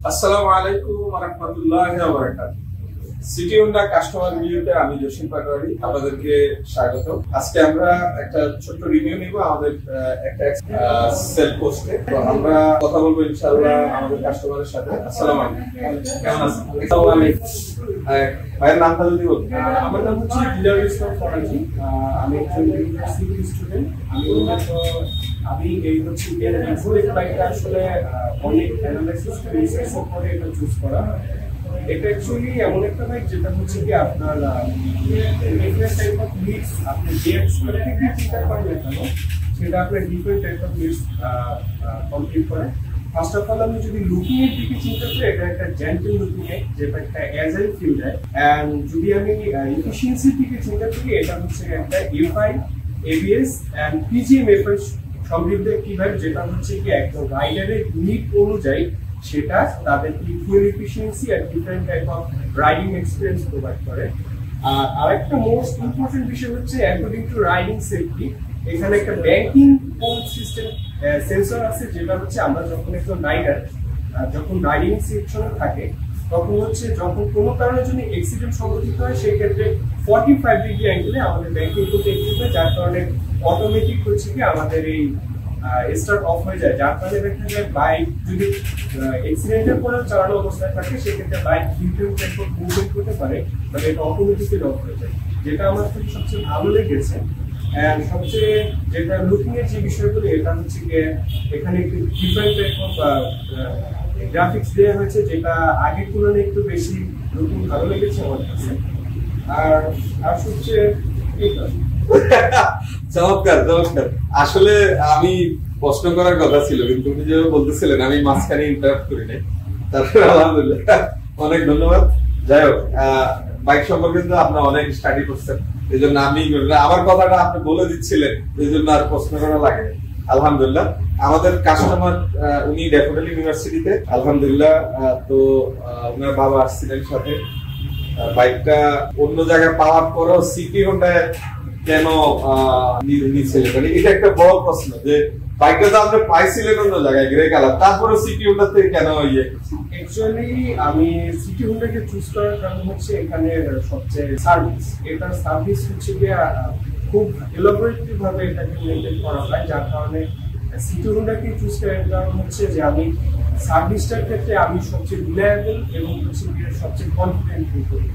আসসালামু আলাইকুম ওয়া রাহমাতুল্লাহি ওয়া বারাকাতুহু। সিটি হোন্ডা কাস্টমার রিভিউতে আমি জসিম পাটোয়ারি আপনাদেরকে স্বাগত। আজকে আমরা একটা ছোট্ট রিভিউ নিব আমাদের একটা সেল পোস্টে। তো আমরা কথা বলবো ইনশাআল্লাহ আমাদের কাস্টমারের সাথে। আসসালামু আলাইকুম, কেমন আছেন? আসসালামু আলাইকুম। ভাইয়ের নামটা যদি বলতেন। আমার নাম হচ্ছে দিলার ইসলাম ফরাজি। আমি একজন ইউনিভার্সিটি স্টুডেন্ট। আমি এই হচ্ছে ইনফোরেট বাইকটা আসলে অনেক অ্যানালাইসিস রিসার্চ করে এটা চুজ করা। এটা অ্যাকচুয়ালি এমন একটা বাইক যেটা হচ্ছে কি আপনার ডিফারেন্ট টাইপ অফ নিডস আপনি যে এক্সপেক্টেড চিন্তা করেন না কেন সেটা আপনার different type of needs complete করে। ফার্স্ট অফ অল আমি যদি লুকিং এর দিকে চিন্তা করি, এটা একটা জেন্টল লুকিং এ যেটা একটা এজাইল ফিল দেয়। এন্ড যদি আমি এফিশিয়েন্সির দিকে চিন্তা করি, এটা হচ্ছে একটা FI ABS and PGM FI সমৃদ্ধ একটি বাইক, যেটা হচ্ছে কি একদম রাইডারের নিড অনুযায়ী সেটা তাদেরকে ফুয়েল এফিশিয়েন্সি আর different type of riding experience provide করে। আর আরেকটা মোস্ট ইম্পর্টেন্ট বিষয় হচ্ছে অ্যাকর্ডিং টু রাইডিং সেফটি, এখানে একটা ব্যাংকিং পোল সিস্টেম সেন্সর আছে, যেটা হচ্ছে আমরা যখন একজন রাইডার যখন রাইডিং সেকশনে থাকে তখন হচ্ছে যখন কোনো কারণের জন্য অ্যাক্সিডেন্ট সংঘটিত হয় সেই ক্ষেত্রে 45 ডিগ্রি অ্যাঙ্গেলে আমাদের ব্যাংকিং পোলটা অ্যাক্টিভ হয়, যার কারণে অটোমেটিক হচ্ছে কি আমাদের এই স্টার্ট অফ হয়ে যায়। যার কারণে দেখা যায় বাইক যদি অ্যাক্সিডেন্টের পরে চালানো অবস্থায় থাকে সেক্ষেত্রে bike different type of movement করতে পারে, মানে এটা অটোমেটিক্যালি অফ হয়ে যায়। যেটা আমার কাছে সবচেয়ে ভালো লেগেছে। সবচেয়ে যেটা লুকিং এর যে বিষয়গুলো, এটা হচ্ছে গিয়ে এখানে একটু ডিফারেন্ট টাইপ অফ গ্রাফিক্স দেওয়া হয়েছে, যেটা আগের তুলনায় একটু বেশি লুকিং ভালো লেগেছে আমার কাছে। আর সবচেয়ে চমৎকার চমৎকার। আসলে আমি প্রশ্ন করার কথা ছিল, কিন্তু উনি যেভাবে বলতেছিলেন আমি মাঝখানে ইন্টারাপ্ট করি নাই। তারপরে আলহামদুলিল্লাহ, অনেক ধন্যবাদ। যাই হোক, বাইক সম্পর্কে তো আপনার অনেক স্টাডি করছেন, এই জন্য আমি আমার কথাটা আপনি বলে দিচ্ছিলেন, এই জন্য আর প্রশ্ন করা লাগে। আলহামদুলিল্লাহ, আমাদের কাস্টমার উনি ড্যাফোডিল ইউনিভার্সিটিতে, আলহামদুলিল্লাহ। তো ওনার বাবা আসছিলেন সাথে। বাইকটা অন্য জায়গায় পাওয়ার পরও সিটি হোন্ডায় কেন নিচ্ছিলেন, মানে এটা একটা বড় প্রশ্ন। যে বাইকটা তো আপনি পাইছিলেন অন্য জায়গায় গ্রে কালার, তারপরে সিটি হোন্ডাতে কেন অ্যাকচুয়ালি আমি সিটি হোন্ডাকে চুজ করার কারণ হচ্ছে এখানে সবচেয়ে সার্ভিস। এটার সার্ভিস হচ্ছে গিয়ে খুব এলাবোরেটলি ভাবে এটাকে মেনটেন করা হয়, যার কারণে সিটি হোন্ডাকে চুজ করার কারণ হচ্ছে যে আমি সার্ভিসটার ক্ষেত্রে আমি সবচেয়ে রিলায়েবল এবং হচ্ছে সবচেয়ে কনফিডেন্ট ফিল করি।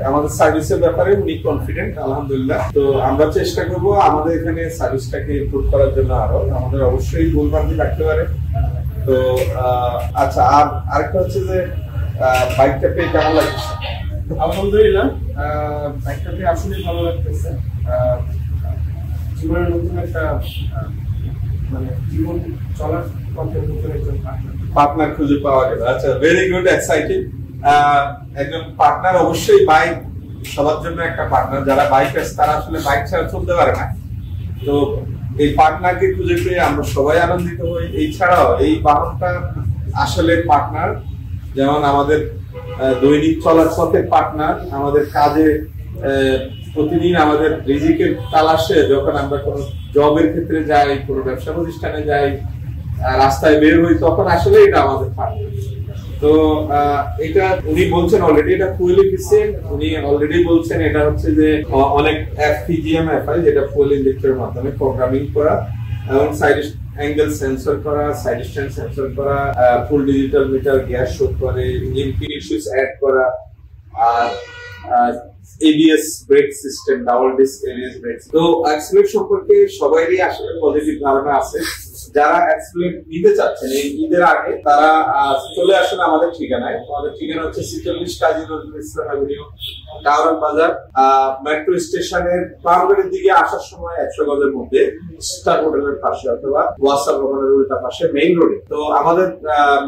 আমাদের সার্ভিসের ব্যাপারে উনি কনফিডেন্ট, আলহামদুলিল্লাহ। তো আমরা চেষ্টা করব আমাদের এখানে সার্ভিসটাকে ইমপ্রুভ করার জন্য। আরো আমাদের অবশ্যই ভুলভ্রান্তি থাকতে পারে। তো আচ্ছা, আর আরেকটা হচ্ছে যে বাইকটা পেয়ে কেমন লাগছে? আলহামদুলিল্লাহ, বাইকটা পেয়ে আসলে ভালো লাগতেছে। জীবনের নতুন একটা মানে জীবন চলার পথে নতুন একজন পার্টনার খুঁজে পাওয়া গেল। আচ্ছা, ভেরি গুড, এক্সাইটিং। একজন পার্টনার অবশ্যই, বাইক সবার জন্য একটা পার্টনার। যারা বাইকার্স তারা আসলে বাইক ছাড়া চলতে পারে না। তো এই পার্টনারকে খুঁজে পেয়ে আমরা সবাই আনন্দিত হই। এছাড়াও এই বাহনটা আসলে পার্টনার, যেমন আমাদের দৈনিক চলার পথের পার্টনার, আমাদের কাজে প্রতিদিন আমাদের রিজিকের তালাশে যখন আমরা কোনো জবের ক্ষেত্রে যাই, কোনো ব্যবসা প্রতিষ্ঠানে যাই, রাস্তায় বের হই, তখন আসলে এটা আমাদের পার্টনার। তো এটা উনি বলছেন অলরেডি এটা ফুয়েল এফিশিয়েন্ট। উনি অলরেডি বলছেন এটা হচ্ছে যে অনেক পিজিএম এফআই, যেটা ফুয়েল ইনজেক্টরের মাধ্যমে প্রোগ্রামিং করা এবং সাইড অ্যাঙ্গেল সেন্সর করা, সাইড স্ট্যান্ড সেন্সর করা, full digital meter gas show করে, ইঞ্জিন সুইচ অ্যাড করা, আর ABS brake system, double disc ABS brake. তো এক্সপ্লেট সম্পর্কে সবারই আসলে পজিটিভ ধারণা আছে। যারা এক্সপ্লেট নিতে চাচ্ছেন এই ঈদের আগে, তারা চলে আসেন আমাদের ঠিকানায়। আমাদের ঠিকানা হচ্ছে 46 কাজী নজরুল ইসলাম এভিনিউ, কাওরান বাজার, মেট্রো স্টেশনের বাউন্ডারির দিকে আসার সময় 100 গজের মধ্যে স্টার হোটেলের পাশে অথবা ওয়াসার ভবনের উল্টা পাশে মেইন রোডে। তো আমাদের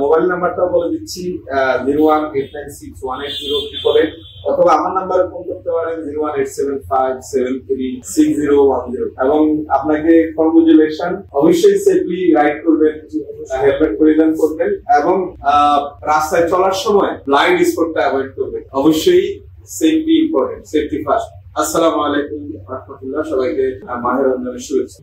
মোবাইল নাম্বারটাও বলে দিচ্ছি, 0189618088, অথবা আমার নাম্বারে ফোন করতে পারেন 01875736010। এবং আপনাকে কংগ্রাচুলেশন, অবশ্যই সেফলি রাইড করবেন, হেলমেট পরিধান করবেন এবং রাস্তায় চলার সময় ব্লাইন্ড স্পটটা অ্যাভয়েড করবেন। অবশ্যই সেফটি ইম্পর্টেন্ট, সেফটি ফার্স্ট। আসসালামু আলাইকুম ওয়া রাহমাতুল্লাহ। সবাইকে মাহে রমজানের শুভেচ্ছা।